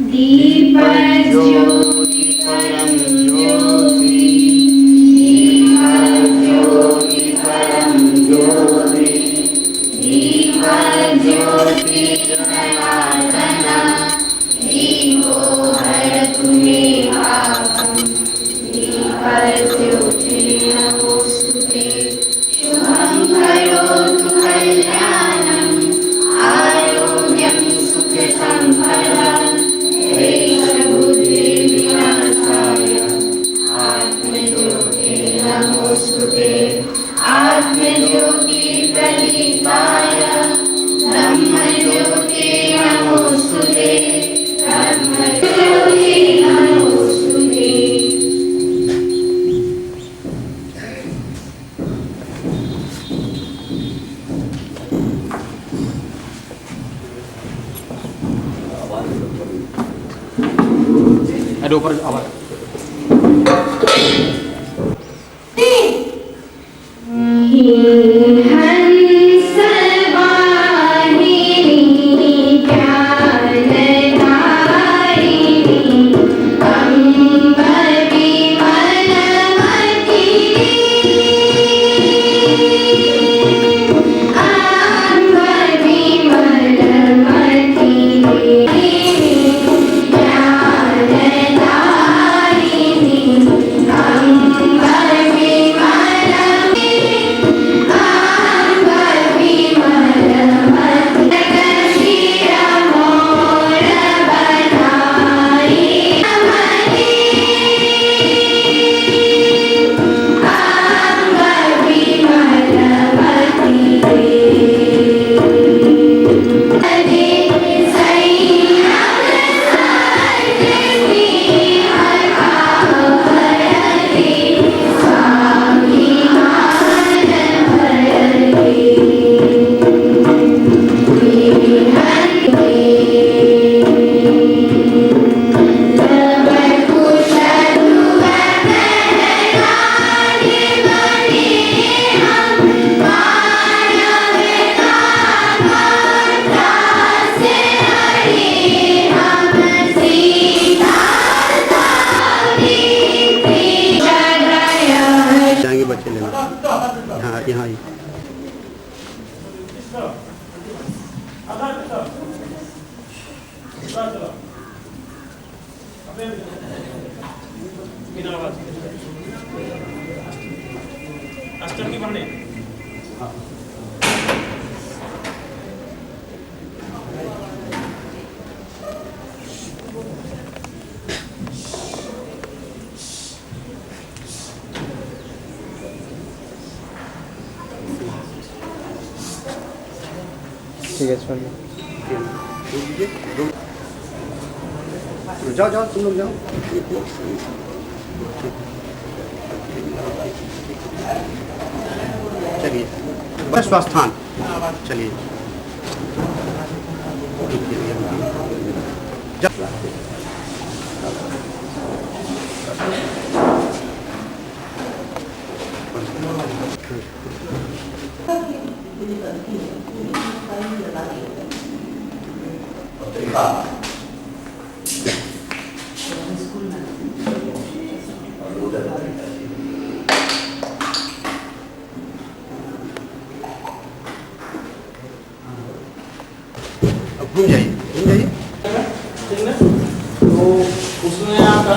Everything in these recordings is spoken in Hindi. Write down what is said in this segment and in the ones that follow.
दीपज्योति परम ज्योति, दीपज्योति परम ज्योति, दीपज्योति जनार्दन, दीपो हरतु मे पापं, दीपज्योति नमोस्तुते, शुभं करोतु कल्याणं, आरोग्यं सुखसम्पदम्, क्लेशबुद्धिविनाशाय, आत्मज्योते नमोस्तुते, आत्मज्योति प्रदीपाय, ब्रह्मज्योति नमोस्तुते, ब्रह्मज्योति नमोस्तुते। अरे ऊपर आवाज बच्चे लेना। हाँ यहाँ ही अष्टम की पढ़ने ठीक है छोड़िए। जाओ जाओ तुम लोग जाओ। चलिए बस स्वास्थान चलिए। घूम जाइए घूम जाइए। तो उसमें आपका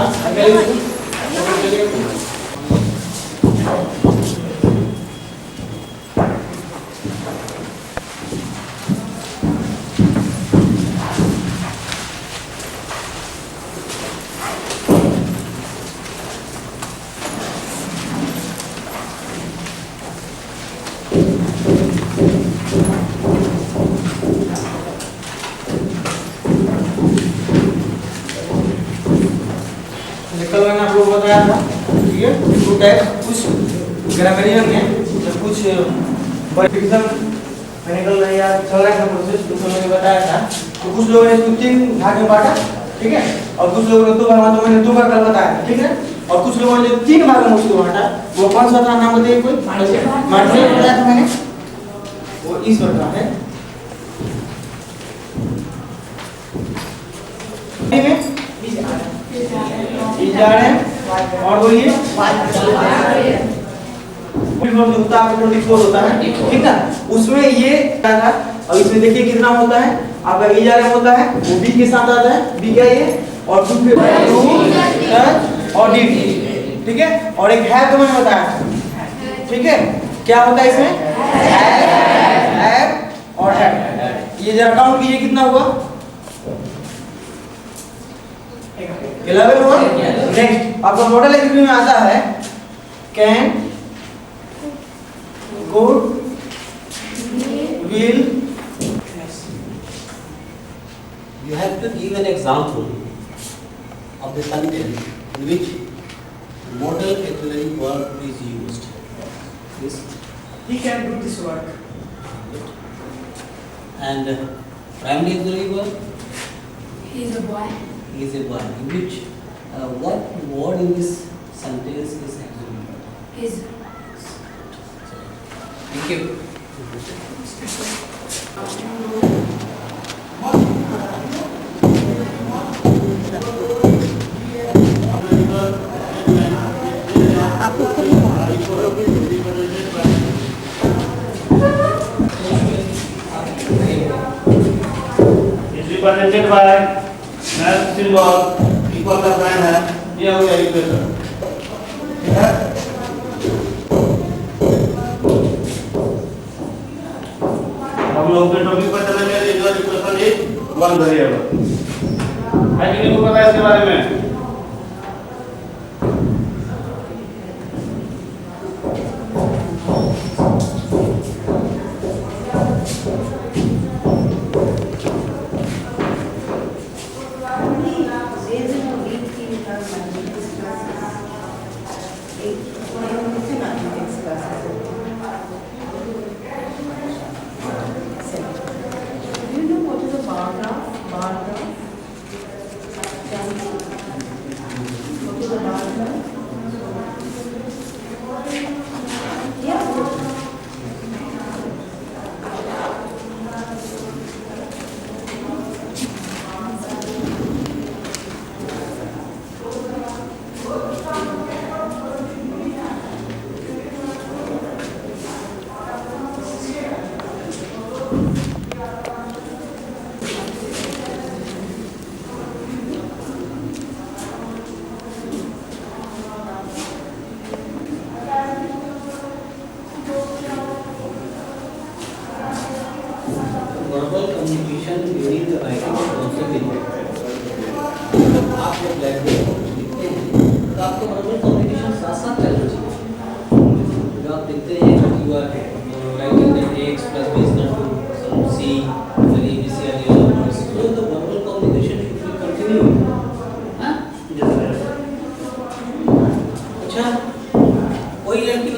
कल मैंने आपको बताया था, ठीक है, तो कुछ ग्रामीण में जब कुछ एग्जाम मेडिकल या चल रहा था प्रोसेस, तो मैंने बताया था। तो कुछ लोगों ने इसको 3 भाग में बांटा, ठीक है, और कुछ लोगों ने 2 भाग में, तो मैंने 2 भाग कल बताया, ठीक है, और कुछ लोगों ने जो 3 भाग में उसको बांटा, वो कौन सा था नाम बताइए कोई? मार्शल बताया था मैंने, वो इस प्रकार है। इजाड़े और बोलिए 24 होता है, ठीक ना। उसमें ये था और इसमें देखिए कितना होता है आपका इजाड़े होता है, वो बी के साथ आता है, बी क्या ये और 2 फिर और डी, ठीक है। और एक है तो मैंने बताया, ठीक है। क्या होता है इसमें है और है। ये जरा काउंट कीजिए कितना हुआ, 11 हुआ। नेक्स्ट आपका मॉडल एग्री में आता है can, good, will. You have to give an example of the sentence in which modal auxiliary verb is used. Yes. He can do this work. And primary auxiliary verb He is a boy. is a verb in which what word in this sentence is auxiliary verb? His. Thank you. is represented by math symbol equal का साइन है, ये हो गया इक्वेशन, ठीक है। हम लोग के टॉपिक पर चलेंगे, result equation is one variable है कि नहीं, को पता है इसके बारे में। Verbal communication during the writing is also very जब आप जब ब्लैकबोर्ड पर लिखते हैं तो आपको verbal communication साथ साथ चलना चाहिए। जब आप लिखते हैं you are writing that ax plus b is equal to some c and abc are the other words, so the verbal communication should be continued. हाँ? अच्छा, कोई लड़की,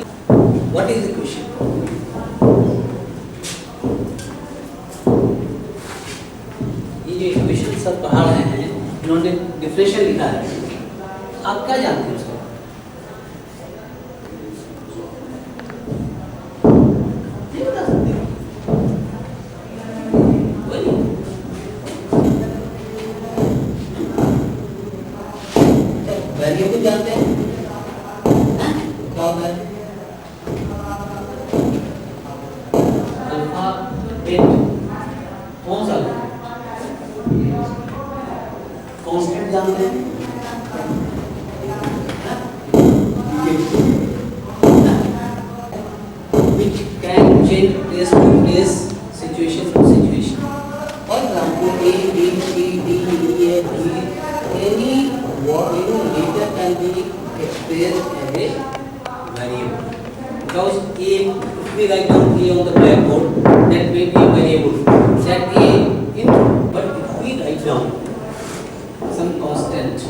what is the question? Equation सब पढ़ा रहे हैं, इन्होंने डिफरेंशियल लिखा है, आप क्या जानते हैं उसको? नहीं बता सकते? वही वेरिएबल जानते हैं? क्या होता है? अल्फा बीटा कौन सा कांस्टेंट जानते हैं? Which can change place to place, situation to situation. For example, A, B, C, D, E, F, G, any word later can be expressed as a variable. Because A, if we write down A on the blackboard, that may be a variable. That A in, but if we write down some constant C,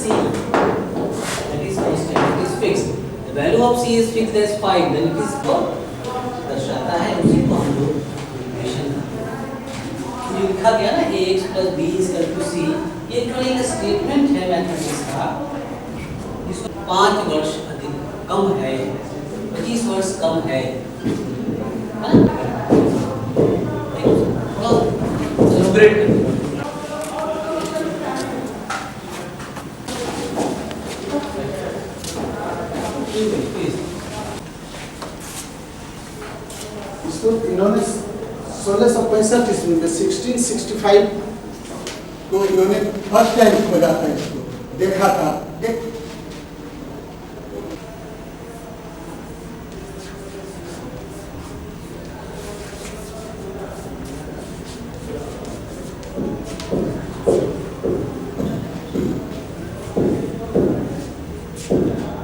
that is constant, it is fixed. The value of C is fixed as 5, then it is what दर्शाता है, उसी को हम लोग इक्वेशन जो लिखा गया ना ax plus b is equal to c, ये एक्चुअली एक स्टेटमेंट है मैथमेटिक्स का, जिसको 5 वर्ष अधिक कम है, 25 वर्ष कम है, थोड़ा एलैबोरेट इसको इन्होंने 1665 ईस्वी में 1665 तो इन्होंने फर्स्ट टाइम खोजा था, इसको देखा था।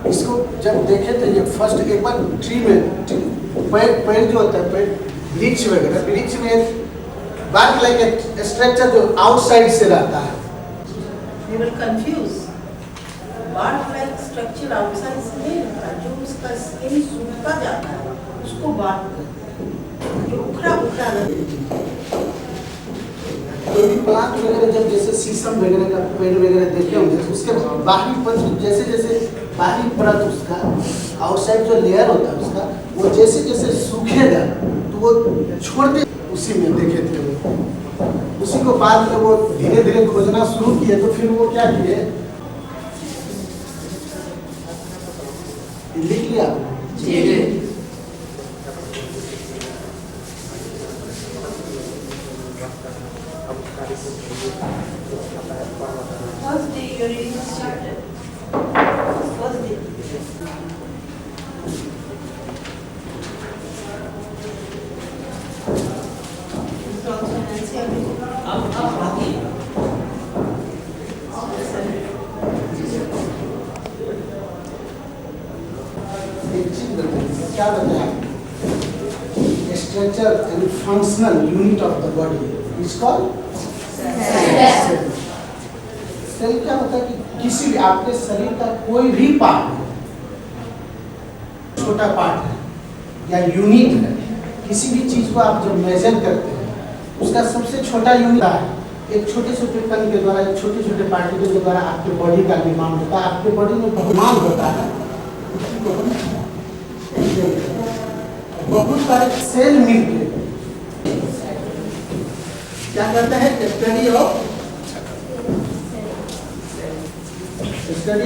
इसको जब देखे तो ये फर्स्ट एक बार ट्री में पेड़ जो होता है, पेड़ वृक्ष में बात लाइक स्ट्रक्चर जो आउटसाइड से रहता है। They will confuse. Bark like structure outside से नहीं रहता, जो उसका स्किन सूखता जाता है उसको bark कहते हैं, जो उखड़ा रहता है। तो भी प्लांट वगैरह जब जैसे शीशम वगैरह का पेड़ वगैरह देखे होंगे, उसके बाहरी पत्र जैसे बाहरी परत उसका आउटसाइड जो लेयर होता है उसका, वो जैसे जैसे सूखेगा तो वो छोड़ दे। उसी में देखे थे वो, उसी को बाद में वो धीरे धीरे खोजना शुरू किए। तो फिर वो क्या किए, लिख लिया जी। First day your reading started. First day. This is also Nancy Abhi. अब बाकी एक चीज बताइए, क्या बताया, structure and functional unit of the body is called cell. क्या होता है कि किसी भी आपके शरीर का कोई भी पार्ट, छोटा पार्ट है या यूनिट है, किसी भी चीज को आप जब मेजर करते हैं उसका सबसे छोटा यूनिट है। एक छोटे छोटे कण के द्वारा, एक छोटे छोटे पार्टिकल के द्वारा आपके बॉडी का निर्माण होता है। आपके बॉडी में निर्माण होता है, बहुत सारे सेल मिलकर क्या करता है, study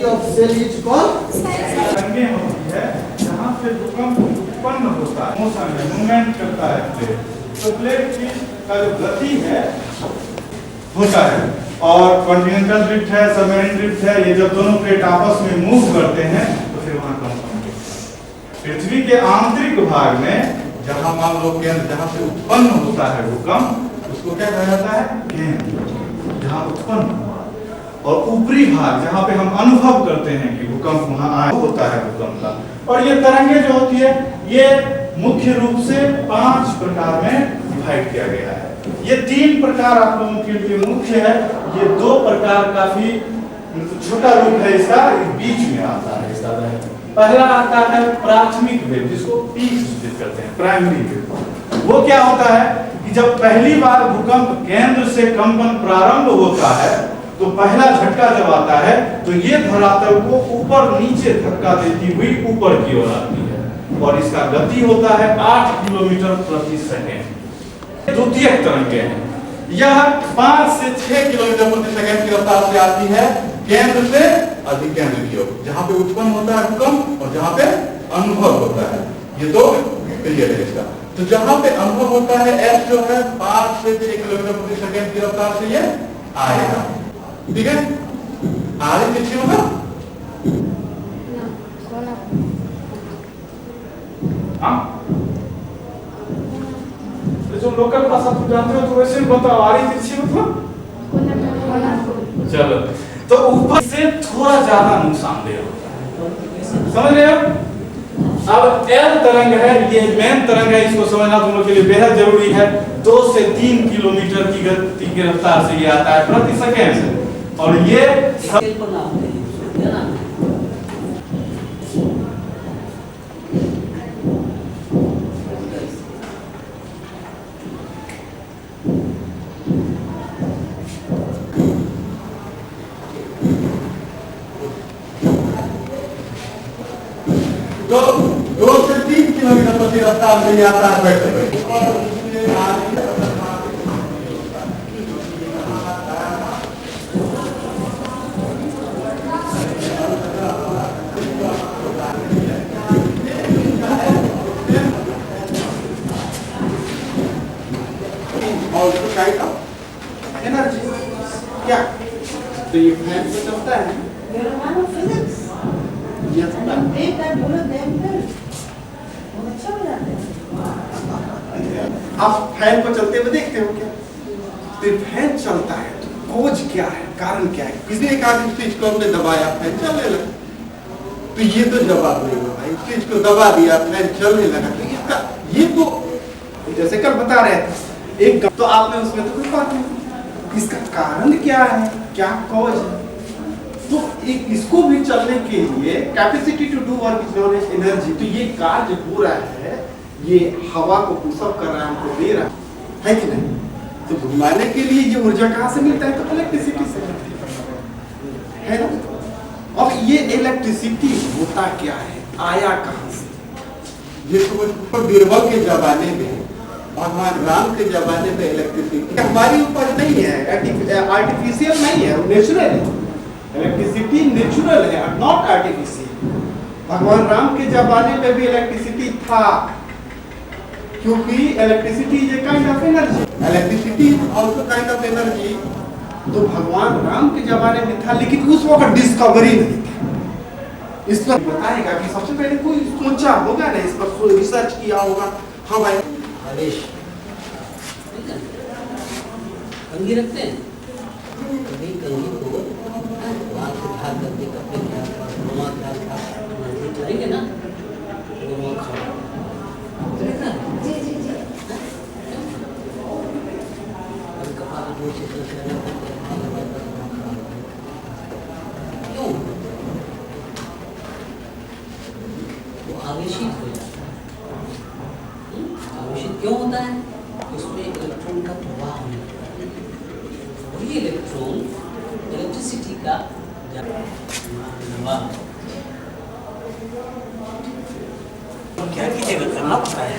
of cell is called. तरंगे होती है जहाँ से भूकंप उत्पन्न होता है, मोशन है, मूवमेंट करता है प्लेट। तो प्लेट की का जो गति है होता है, और कॉन्टिनेंटल ड्रिफ्ट है, सबमरीन ड्रिफ्ट है, ये जब दोनों प्लेट आपस में मूव करते हैं तो फिर वहाँ कंपन होता है। पृथ्वी के आंतरिक भाग में जहाँ मान लो केंद्र जहाँ से उत्पन्न होता है भूकंप, उसको क्या कहा जाता है, केंद्र, जहाँ उत्पन्न हुआ। और ऊपरी भाग जहाँ पे हम अनुभव करते हैं कि भूकंप वहाँ आया होता है भूकंप का। और ये तरंगे जो होती है ये मुख्य रूप से 5 प्रकार में डिवाइड किया गया है। ये 3 प्रकार आप लोगों के लिए मुख्य है, ये 2 प्रकार काफी छोटा रूप है इसका, बीच में आता है इसका। पहला आता है प्राथमिक वेव, जिसको पीक कहते हैं, प्राइमरी वेव। वो क्या होता है कि जब पहली बार भूकंप केंद्र से कंपन प्रारंभ होता है तो पहला झटका जब आता है तो ये धरातल को ऊपर नीचे धक्का देती हुई ऊपर की ओर आती है, और इसका गति होता है 8 किलोमीटर प्रति सेकेंड। द्वितीयक तरंगे हैं, यह 5 से 6 किलोमीटर प्रति सेकेंड की रफ्तार से आती है केंद्र से अधिकेंद्र की ओर, जहाँ पे उत्पन्न होता है भूकंप और जहाँ पे अनुभव होता है। ये 2 क्लियर है इसका। तो जहाँ पे अनुभव होता है एफ जो है 5 से 6 किलोमीटर प्रति सेकेंड की रफ्तार से ये आएगा, ठीक है। आगे पीछे होगा जो लोकल भाषा तुम जानते हो तो वैसे बताओ, आगे पीछे मतलब चलो। तो ऊपर से थोड़ा ज्यादा नुकसानदेह होता है, समझ रहे हो। अब एल तरंग है, ये मेन तरंग है, इसको समझना तुम लोग के लिए बेहद जरूरी है। 2 से 3 किलोमीटर की गति की रफ्तार से ये आता है प्रति सेकेंड से, और ये तो 2 से 3 किलोमीटर प्रति रफ्तार से आता है बैठते बैठते। तो ये फैन तो चलता है। You're a man of physics. Yes, And ma'am. you take that bullet damn well. बहुत अच्छा हो जाता है। आप फैन को चलते हुए देखते हो क्या? तो फैन चलता है तो खोज क्या है, कारण क्या है? किसी एक आदमी स्विच को हमने दबाया, फैन चलने लगा। तो ये तो जवाब नहीं हुआ भाई, स्विच को दबा दिया, फैन चलने लगा। तो इसका ये तो जैसे कल बता रहे थे, एक तो आपने उसमें तो कोई बात नहीं, इसका कारण क्या है, क्या कॉज है? तो एक इसको भी चलने के लिए capacity to do work is known as energy. तो ये कार्य हो रहा है, ये हवा को पुशअप कर रहा है, हमको दे रहा है कि नहीं? तो घुमाने के लिए ये ऊर्जा कहाँ से मिलता है? तो इलेक्ट्रिसिटी से है ना। अब ये इलेक्ट्रिसिटी होता क्या है, आया कहाँ से? ये तो बीरबल के जमाने में, भगवान राम के जमाने में इलेक्ट्रिसिटी हमारी ऊपर नहीं है, आर्टिफिशियल नहीं है, नेचुरल है। इलेक्ट्रिसिटी नेचुरल है, नॉट आर्टिफिशियल। भगवान राम के जमाने में भी इलेक्ट्रिसिटी था, क्योंकि electricity is a kind of energy. Electricity is also kind of energy. तो भगवान राम के जमाने में था, लेकिन उस वक्त डिस्कवरी नहीं थी। इस पर बताएगा कि सबसे पहले कोई सोचा होगा ना, इस पर रिसर्च किया होगा। हाँ भाई, आवेश कंघी रखते हैं, कभी कंघी को वहाँ से ढाल करके कपड़े ढाल नजदीक लाएंगे ना, वो वहाँ खड़ा उतरेगा। जी जी जी। अभी कपाल को से क्यों वो आवेशित हो जाता है। आवेशित क्यों होता है? उसमें इलेक्ट्रॉन का प्रवाह होने लगता है, वही इलेक्ट्रॉन इलेक्ट्रिसिटी का क्या कीजिएगा, करना पड़ता है।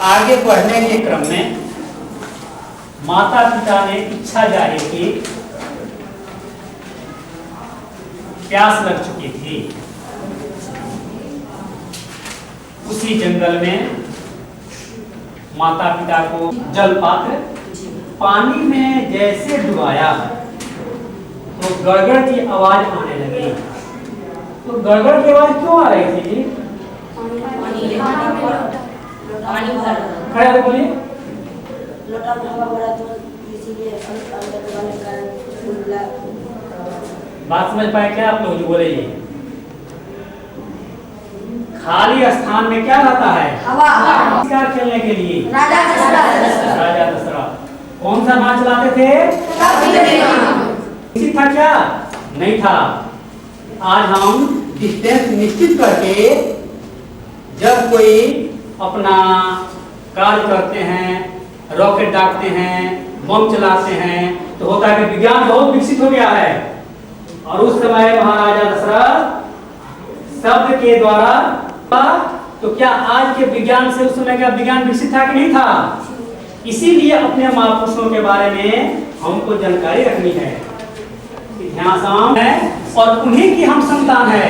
आगे बढ़ने के क्रम में माता पिता ने इच्छा जाहिर की, प्यास लग चुकी थी। उसी जंगल में माता पिता को जल पात्र पानी में जैसे डुबाया तो गड़गड़ की आवाज आने लगी। तो गड़गड़ की आवाज क्यों आ रही थी जी? खड़े बोलिए। लोटा में हवा भरा तो इसीलिए अंदर दबाने के कारण फूला। बात समझ पाए क्या आप लोग जो बोले? ये खाली स्थान में क्या रहता है? हवा। शिकार खेलने के लिए राजा दशरथ कौन सा बाण चलाते थे? इसी था क्या? नहीं था। आज हम डिस्टेंस निश्चित करके जब कोई अपना कार्य करते हैं, रॉकेट दागते हैं, बम चलाते हैं, तो होता है कि विज्ञान बहुत विकसित हो गया है। और उस समय महाराजा दशरथ शब्द के द्वारा, तो क्या आज के विज्ञान से उस समय का विज्ञान विकसित था कि नहीं था? इसीलिए अपने महापुरुषों के बारे में हमको जानकारी रखनी है। इतिहास है और उन्हीं की हम संतान है,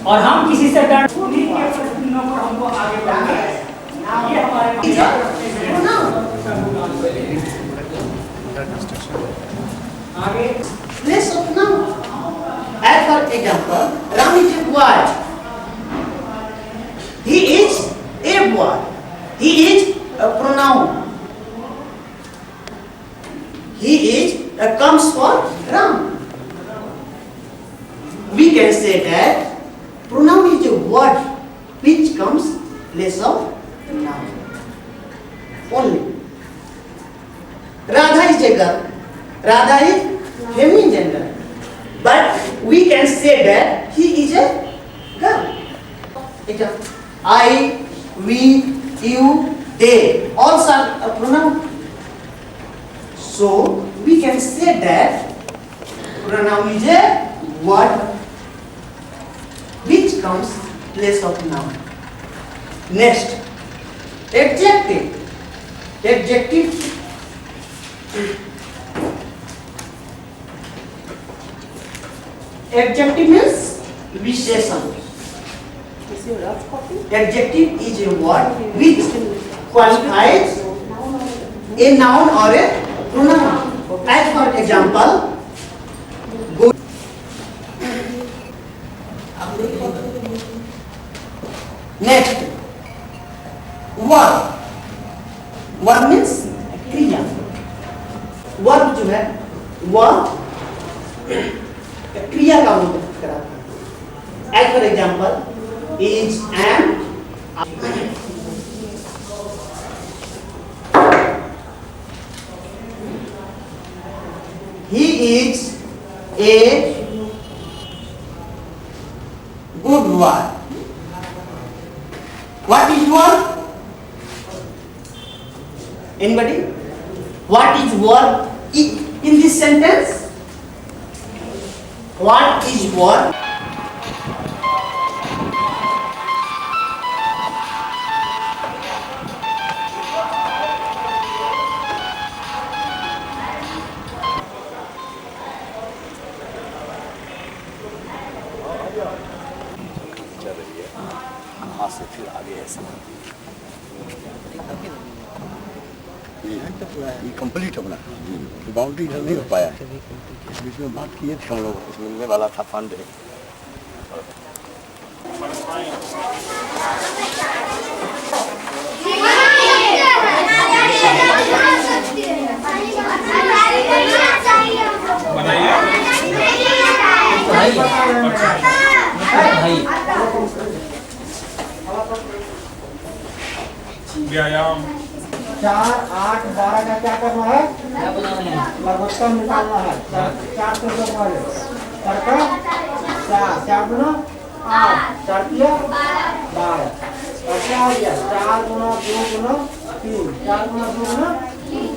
और हम किसी से डर उन्हीं के परिस्थितियों पर हमको आगे बढ़ना है। ये हमारे आगे Place of noun. As for example, Ram is a boy. He is a boy. He is a pronoun. He is comes for Ram. We can say that pronoun is a word which comes place of noun. Only. Radha is a girl. Radha is feminine gender, but we can say that he is a girl. I, we, you, they, all are a pronoun. So we can say that pronoun is a word which comes place of noun. Next, adjective. Adjective Adjective means विशेषण. Adjective is a word which qualifies a noun or a pronoun. As for example, good. Next, verb. Verb means क्रिया. Verb जो है वह क्रिया का मतलब कराता है. As for example, is and he is a good one. What is verb? Anybody? What is verb in this sentence? What is verb? ये कंप्लीट होना बाउंड्री इधर नहीं हो पाया. बीच में बात किए थे हम लोग, मिलने वाला था फंड. व्यायाम 4, 8, 12 का क्या करना है? क्या बनाना है? लघुत्तम निकालना है. 4 से दो वाले. 4 का 4, 4 गुना 8, 4 किया 12. और क्या हो गया? 4 गुना 2 गुना 3, 4 गुना 2 गुना 3.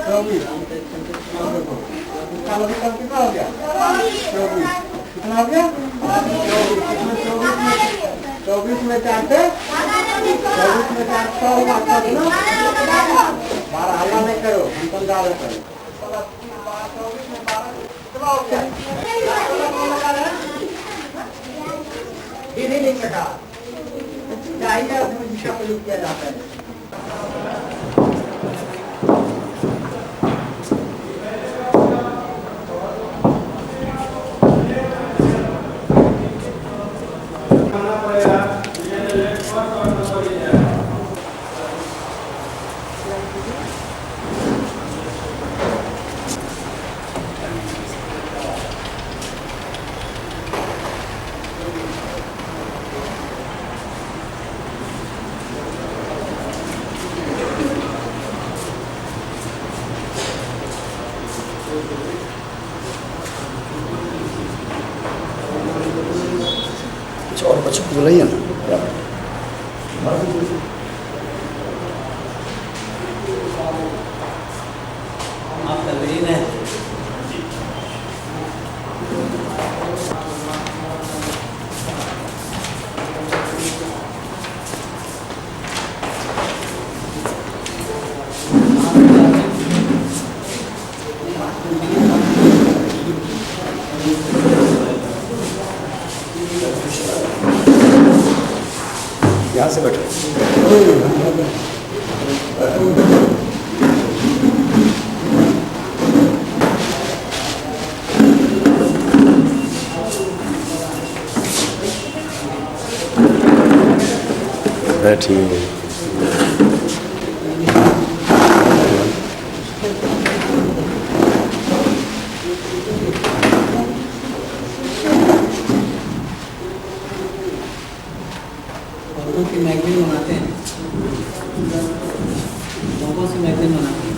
24. कितना हो गया? 24. कितना हो गया? 24 में 4 से 24 में 4 100 होगा. 12 हल्ला नहीं करो, हम समझा रहे हैं. 24 में 12 कितना हो गया? ये नहीं कटा चाहिए, उसमें दिशा प्रयोग किया जाता है. कुछ और बच्चों को बुलाइए ना. आपका ग्रीन है. यहाँ से बैठो. बैठिए. लोगों की मैगजीन बनाते हैं. लोगों से मैगजीन बनाते हैं.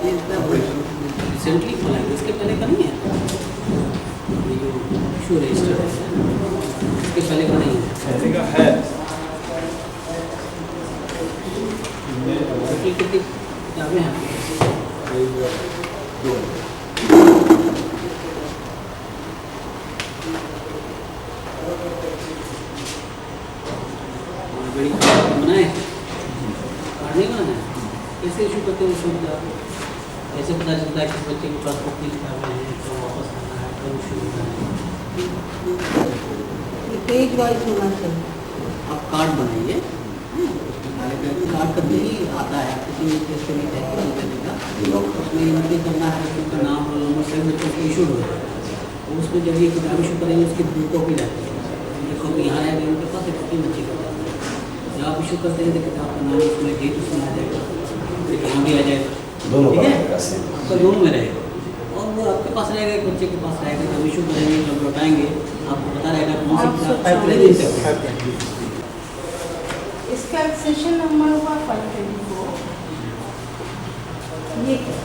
ये इतना रिसेंटली खोला है, इसके पहले का नहीं है. ये जो शो रजिस्टर है इसके पहले का नहीं है. पहले का है. कितनी किताबें हैं? कैसे इशू करते हैं सुविधा, कैसे पता चलता है कि बच्चे के पास कॉपी किताबें हैं तो वापस आना है कब इशू होना है। पेज वाइज होना चाहिए। आप कार्ड बनाइए, कार्ड करते ही आता है किसी भी केस को नहीं देगा, उसमें एंट्री करना है कि उनका नाम और नंबर सही बच्चों को इशू हो जाए। उसमें जब ये किताब इशू करेंगे उसकी 2 कॉपी रहती है, एक कॉपी यहाँ रहेगी उनके पास, एक कॉपी बच्चे के पास। जब आप इशू करते हैं तो किताब का नाम उसमें डेट उसमें आ जाएगा, फिर यहाँ भी आ जाएगा, ठीक है, आपका दोनों में रहेगा। और वो आपके पास रहेगा, एक बच्चे के पास रहेगा, जब इशू करेंगे जब लौटाएंगे आपको पता रहेगा कौन सी किताब कितने दिन से। इसका सेशन नंबर हुआ 524। ये क्या?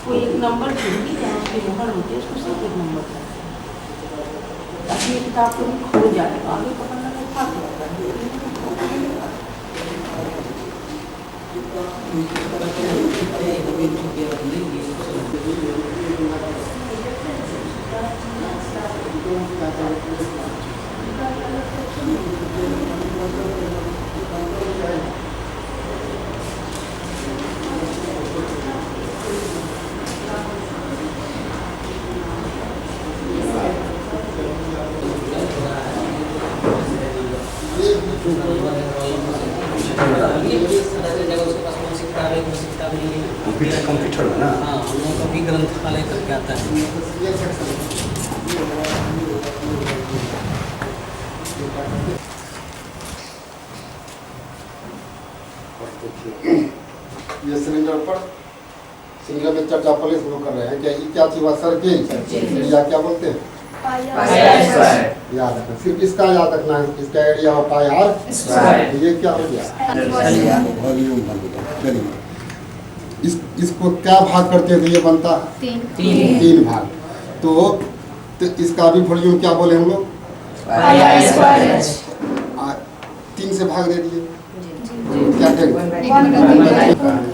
कोई एक नंबर दूंगी जहाँ पे मोहर होती है, उसको सिर्फ एक नंबर था, ताकि ये किताब को भी खो जाए तो आगे पकड़ना नहीं पाते। कंप्यूटर में ना, हाँ, हम लोगों का भी ग्रंथालय करके आता है। ये सिलेंडर पर सिंगल में चर्चा पुलिस लोग कर रहे हैं क्या, ये क्या चीज हुआ, सर्किल या क्या बोलते हैं, याद रखना, सिर्फ इसका याद रखना है, इसका एरिया होता है यार। ये क्या हो गया, वॉल्यूम बन गया। चलिए इसको क्या भाग करते हैं तो ये बनता 3 भाग। तो इसका भी वॉल्यूम क्या बोले हम लोग, 3 से भाग दे दिए, क्या करेंगे।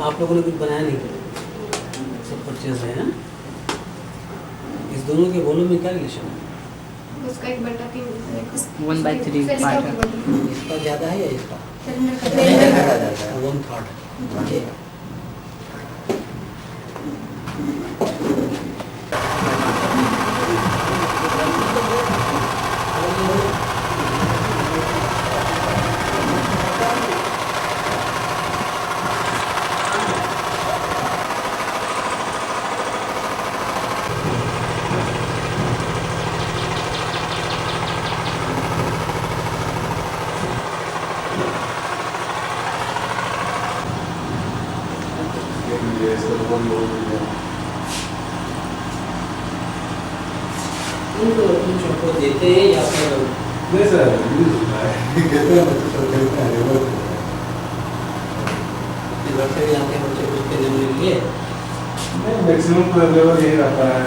आप लोगों ने कुछ बनाया नहीं, सब परचेज है। इस दोनों के वॉल्यूम में क्या रिलेशन है? उसका 1/3 1/3 पार्ट है। इसका ज़्यादा है या इसका? 1/3। उनको देते हैं या फिर नहीं सर, कहते हैं बच्चे सब खेलते हैं लेवल घर से भी आते हैं बच्चे कुछ खेलने के लिए? नहीं, मैक्सिमम लेवल यही रहता है।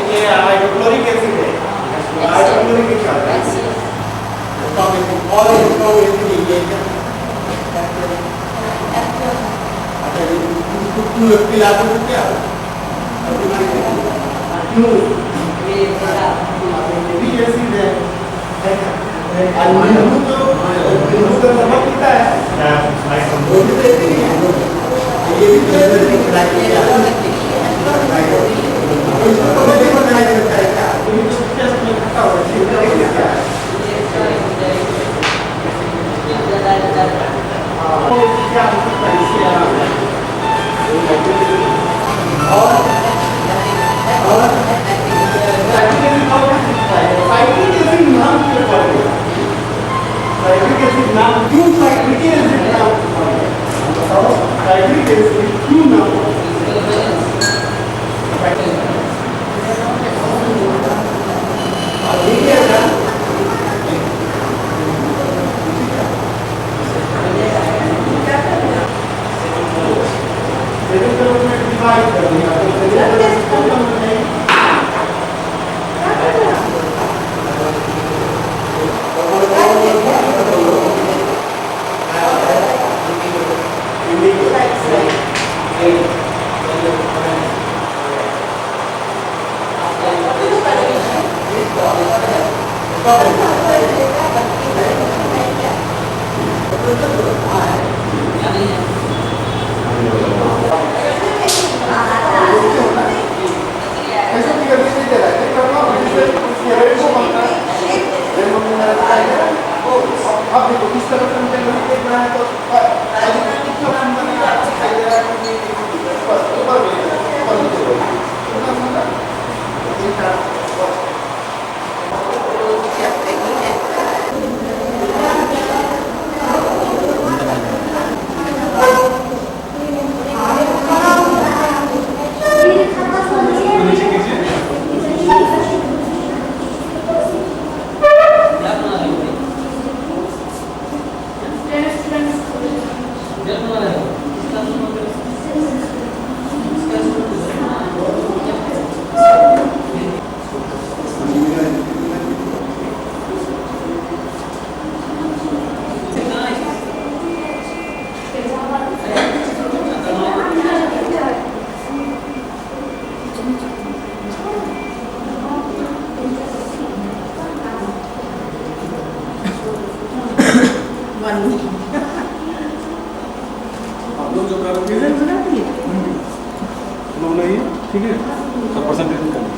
ये हाइड्रोक्लोरिक एसिड है, हाइड्रोक्लोरिक एसिड और इसको ये क्यों पिलाते हो क्या? क्यों? ये भी एसिड है। नींबू तो नमक पीता है। वो भी तो एसिड ही है। ये भी तो एसिड ही है। इसको तो नहीं बनाया जाता है क्या? ये तो टेस्ट में खट्टा होता है। क्या हो सकता है इससे और साइक्लिक एसिड नाम क्यों पड़ गया? साइक्लिक एसिड नाम क्यों साइक्लिक एसिड नाम पड़ गया? बताओ साइक्लिक एसिड क्यों नाम पड़ गया? अब देखो किस तरह से मुझे नहीं देखना है तो कितना काम बनेगा दिखाई दे रहा है कि बस ऊपर ठीक है तो परसेंटेज करना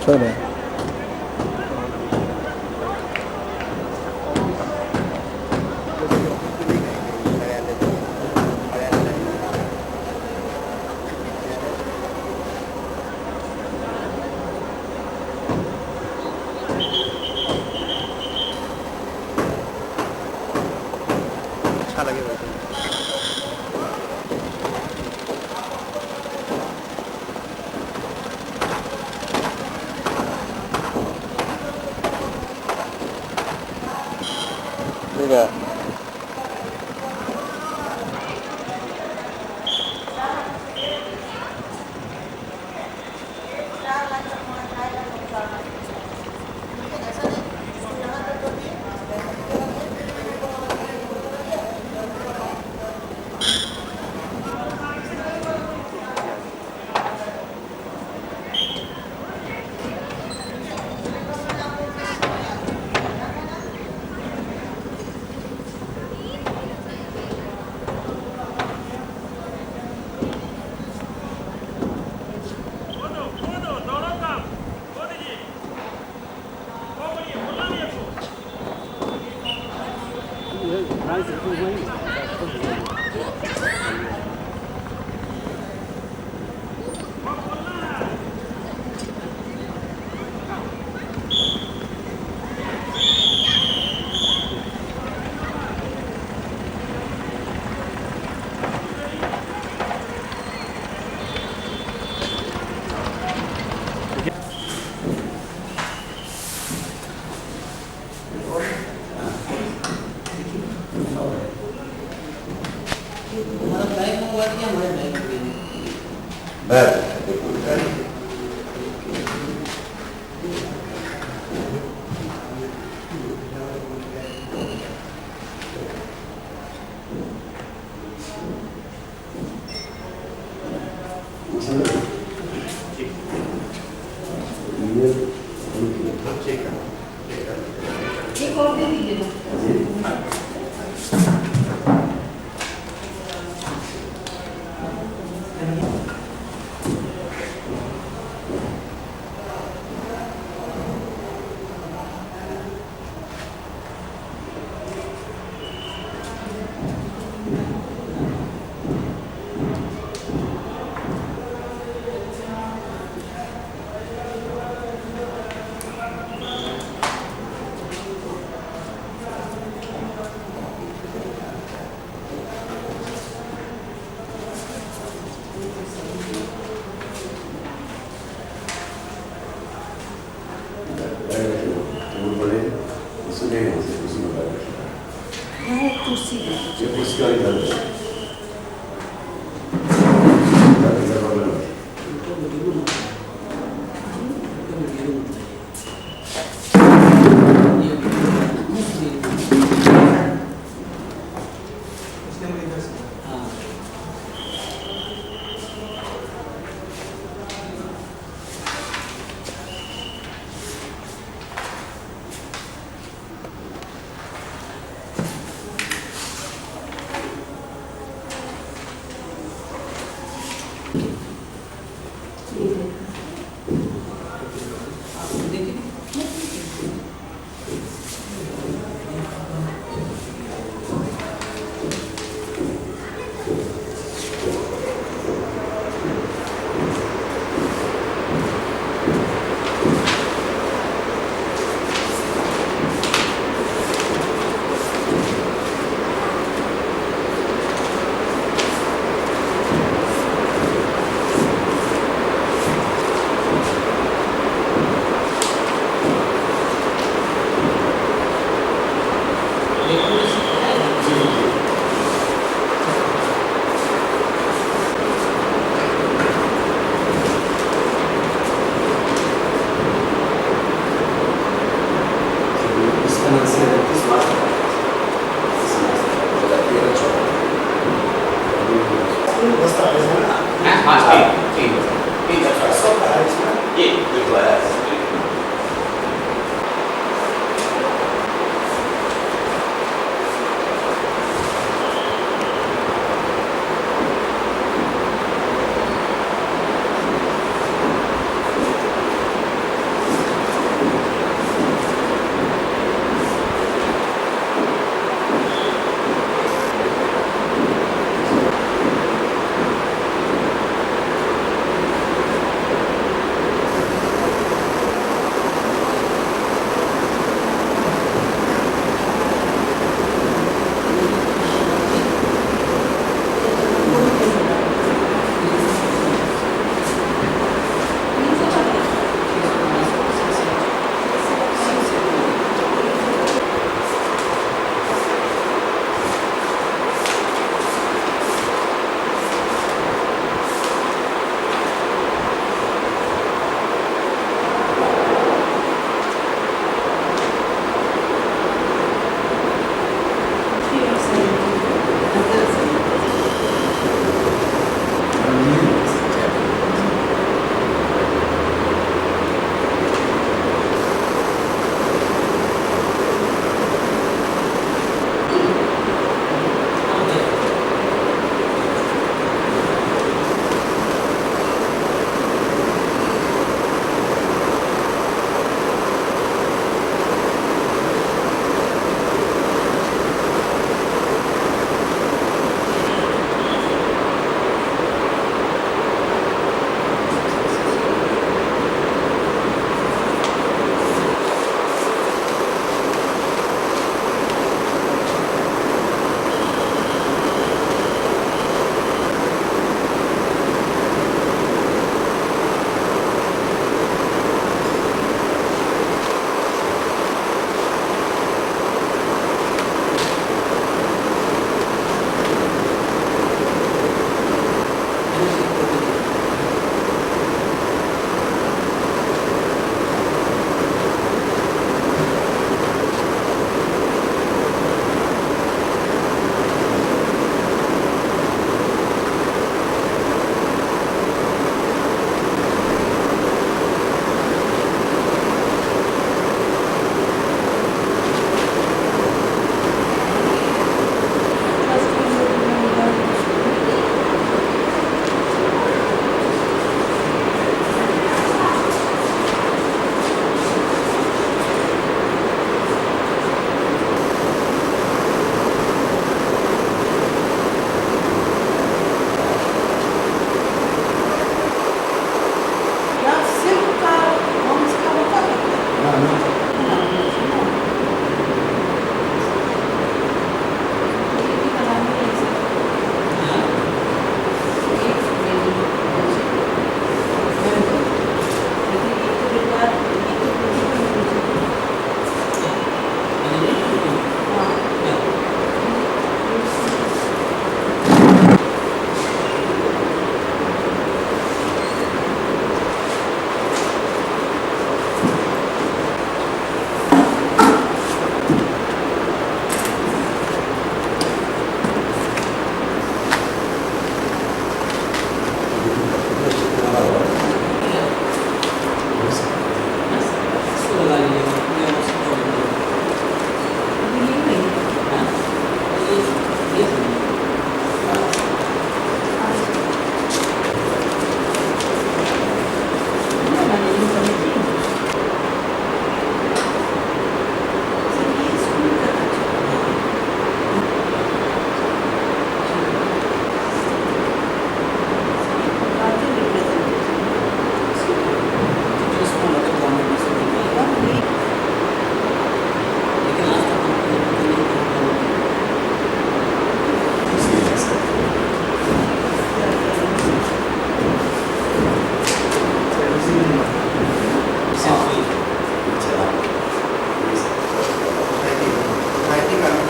छोड़ रहे अच्छा लगे वैसे ठीक है। हमारा बैग मंगवा दिया, हमारे बैग भेज एक और दे दीजिए।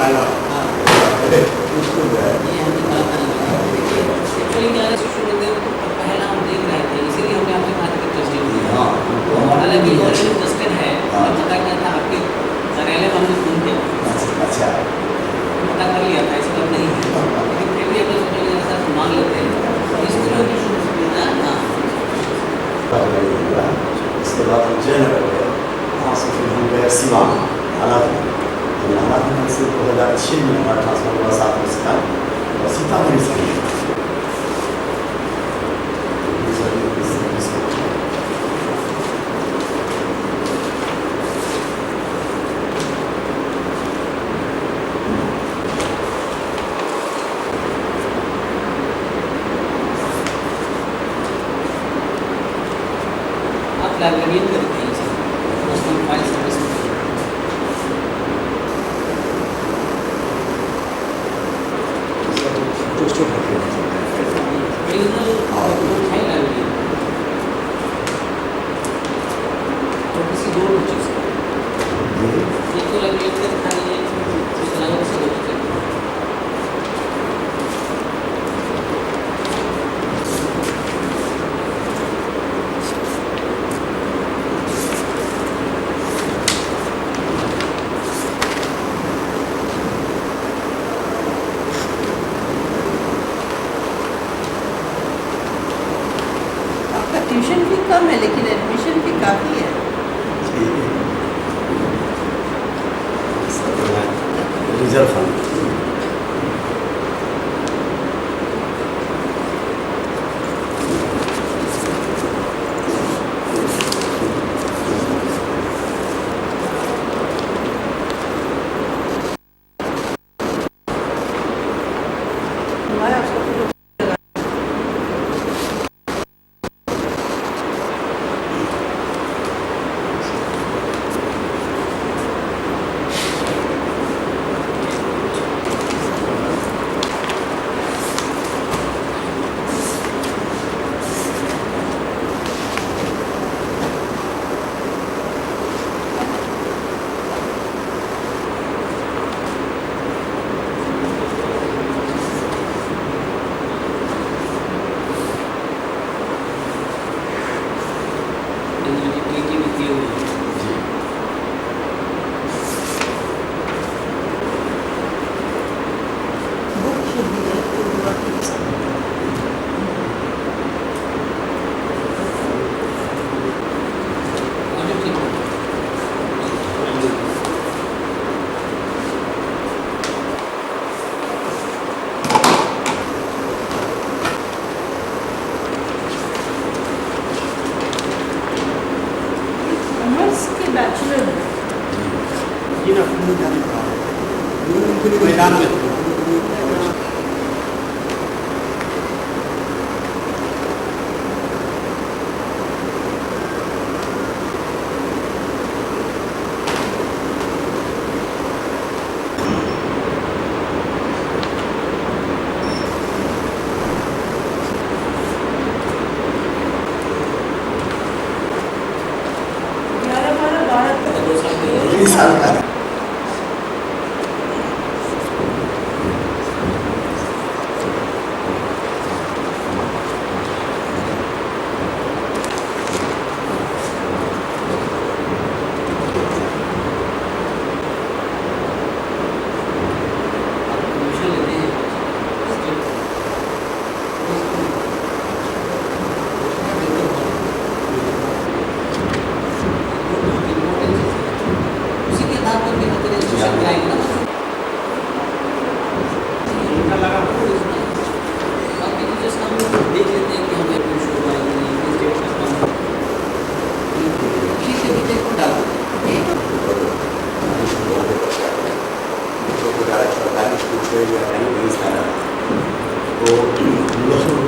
बनाएगा उसको जो है ये हमने कहा था देखिए एक्चुअली क्या है शिशु मंदिर तो पहला हम देख रहे थे इसीलिए हमने आपसे कहा था कि ट्रस्टेड दिया हाँ हालांकि ऑलरेडी ट्रस्टेड है पता क्या था आपके कार्यालय में हमने फोन किया अच्छा पता कर लिया था इसका नहीं है लेकिन फिर भी अपने सोचने के साथ मांग लेते हैं इसको जो इसके बाद हम जयनगर गए वहाँ से फिर हम गए सिवान आराधना से 2006 में हमारा ट्रांसफर हुआ 7 वर्ष का और सीतामढ़ी से आप लाइब्रेरियन करते हैं इसे personal file service regional book है लाइब्रेरियन तो किसी दो चीज़ एक तो लाइब्रेरियन का दिखा लीजिए इसके अलावा किसी दो चीज़ ट्यूशन फी कम है लेकिन एडमिशन फी काफ़ी है। रिजर्व फंड हमारा उसको बैचलर ये ना मैदान में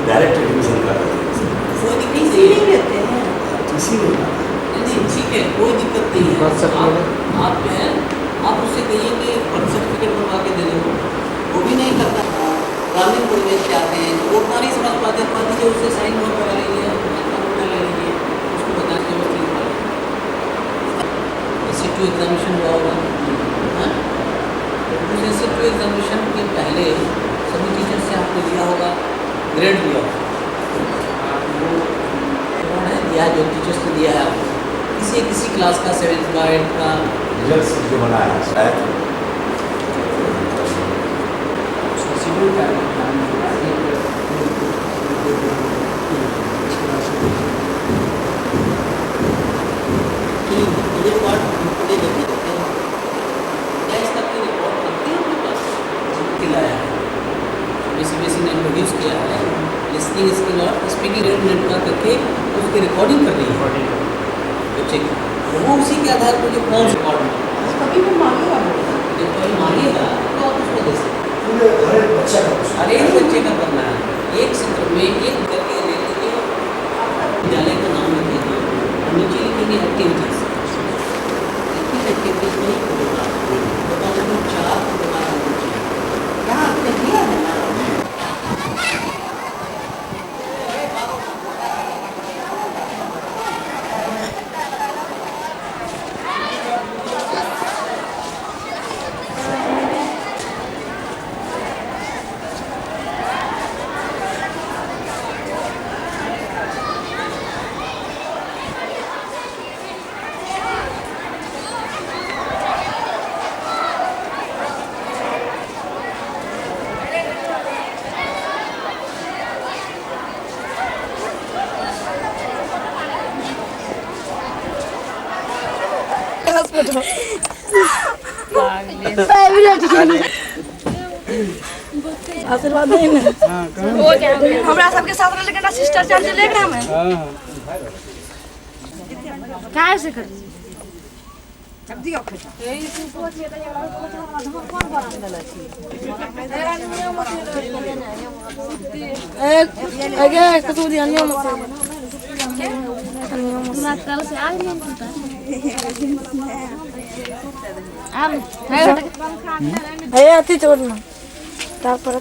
डायरेक्ट एडमिशन कर ठीक है, कोई दिक्कत नहीं है। आप जो है आप उससे कहिए कि बर्थ सर्टिफिकेट बनवा के दे दो, वो भी नहीं करता। ग्रामीण परिवेश से आते हैं तो वो नहीं समझ पाते, पति जो उससे साइन हुआ करा लीजिए, ले लीजिए, उसको बता के एग्जामिनेशन हुआ होगा। उस ऐसे टू एग्जामिनेशन के पहले सभी टीचर से आपने लिया होगा, ग्रेड लिया होगा, वो कौन है दिया जो टीचर्स ने दिया है आपको किसी क्लास का 7th का 8th का रिजल्ट जो बना है शायद शेड्यूल का ये पार्ट हमने देखी टेस्ट तक की रिपोर्ट करके अपने पास दिलाया है, बीसीबीएसई ने इंट्रोड्यूस किया है लिसनिंग स्किल और स्पीकिंग रेट नेटवर्क करके उसकी रिकॉर्डिंग कर रही है बच्चे की, तो वो उसी के आधार पर जो कौन रिकॉर्ड कभी वो मांगेगा जब कोई मांगेगा तो आप उसको दे सकते हर एक बच्चे का करना है। एक सत्र में एक करके ले लीजिए, विद्यालय का नाम लिखेंगे और नीचे लिखेंगे एक्टिविटीज, एक्टिविटीज नहीं होगा बताओ तो 4 प्रकार क्या आपने किया है ना आशीर्वाद दे ना हमरा सबके साथ रह लेकिन सिस्टर चल ले एकरा में काहे से कर अब दियो खटा ए तू सोच के हमरा कौन बना देला छी आगे कुछ दिया नियम से बात कर से आ नहीं पता अब है अति छोड़ना तार पर